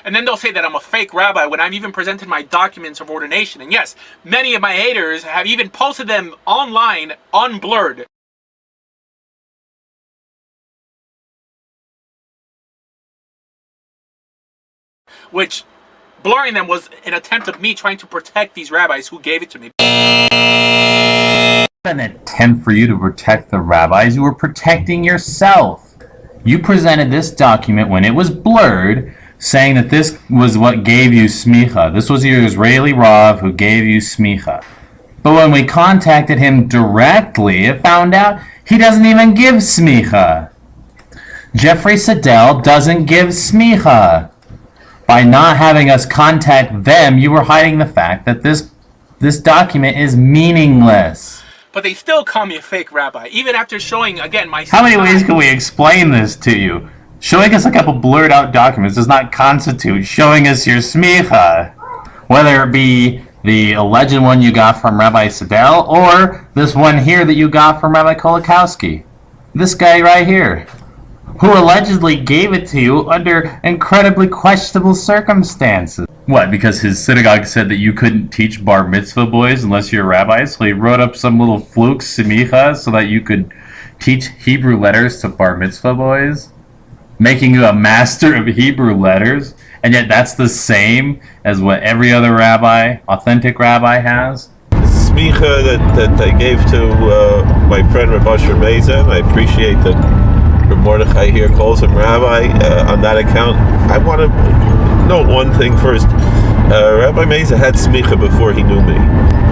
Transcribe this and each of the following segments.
And then they'll say that I'm a fake rabbi when I've even presented my documents of ordination. And yes, many of my haters have even posted them online unblurred. Which, blurring them was an attempt of me trying to protect these rabbis who gave it to me. An attempt for you to protect the rabbis, you were protecting yourself. You presented this document when it was blurred, saying that this was what gave you Semicha. This was your Israeli Rav who gave you Semicha. But when we contacted him directly, it found out he doesn't even give Semicha. Jeffrey Sedell doesn't give Semicha. By not having us contact them, you were hiding the fact that this document is meaningless. But they still call me a fake rabbi, even after showing, again, my... How many ways can we explain this to you? Showing us a couple blurred out documents does not constitute showing us your smicha. Whether it be the alleged one you got from Rabbi Sedell, or this one here that you got from Rabbi Kolakowski. This guy right here, who allegedly gave it to you under incredibly questionable circumstances. What, because his synagogue said that you couldn't teach bar mitzvah boys unless you're a rabbi, so he wrote up some little fluke semicha so that you could teach Hebrew letters to bar mitzvah boys? Making you a master of Hebrew letters? And yet that's the same as what every other rabbi, authentic rabbi, has? Semicha that I gave to my friend Rabbi Meza, and I appreciate that Mordechai here calls him rabbi on that account. I want to note one thing first. Rabbi Meza had smicha before he knew me.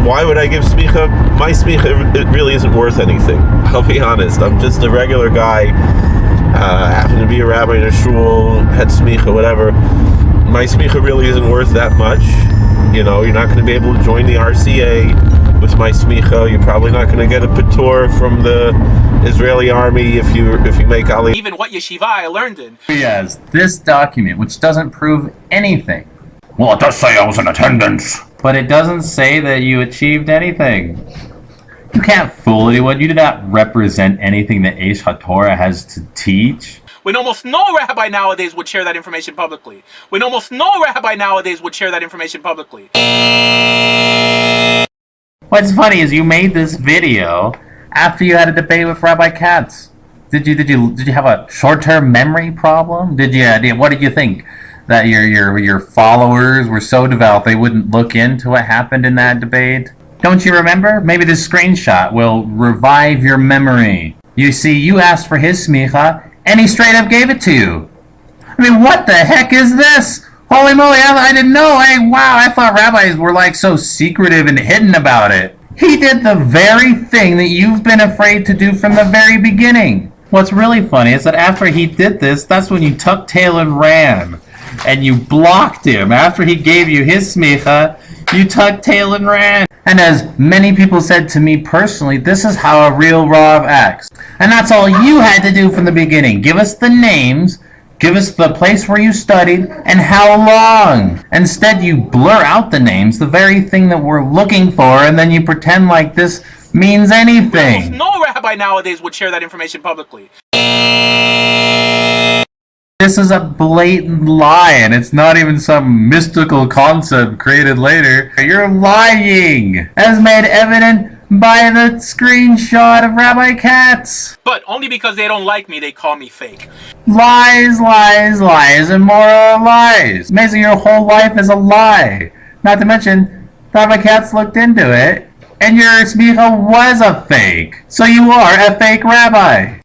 Why would I give smicha? My smicha, it really isn't worth anything. I'll be honest. I'm just a regular guy. Happen to be a rabbi in a shul, had smicha, whatever. My smicha really isn't worth that much. You know, you're not going to be able to join the RCA with my smicha. You're probably not going to get a patur from the Israeli army if you make Ali. Even what yeshiva I learned in. He has this document, which doesn't prove anything. Well, it does say I was in attendance. But it doesn't say that you achieved anything. You can't fool anyone. You do not represent anything that Eish HaTorah has to teach. When almost no rabbi nowadays would share that information publicly. When almost no rabbi nowadays would share that information publicly. What's funny is you made this video after you had a debate with Rabbi Katz. Did you have a short-term memory problem? What did you think? That your followers were so devout they wouldn't look into what happened in that debate? Don't you remember? Maybe this screenshot will revive your memory. You see, you asked for his smicha, and he straight up gave it to you. I mean, what the heck is this? Holy moly, I didn't know. Wow, I thought rabbis were like so secretive and hidden about it. He did the very thing that you've been afraid to do from the very beginning. What's really funny is that after he did this, that's when you tucked tail and ran. And you blocked him. After he gave you his smicha, you tucked tail and ran. And as many people said to me personally, this is how a real Rav acts. And that's all you had to do from the beginning. Give us the names, give us the place where you studied, and how long. Instead, you blur out the names, the very thing that we're looking for, and then you pretend like this means anything. No rabbi nowadays would share that information publicly. This is a blatant lie, and it's not even some mystical concept created later. You're lying, as made evident by the screenshot of Rabbi Katz. But only because they don't like me, they call me fake. Lies, lies, lies, and more lies. Meza, your whole life is a lie. Not to mention, Rabbi Katz looked into it, and your smicha was a fake. So you are a fake rabbi.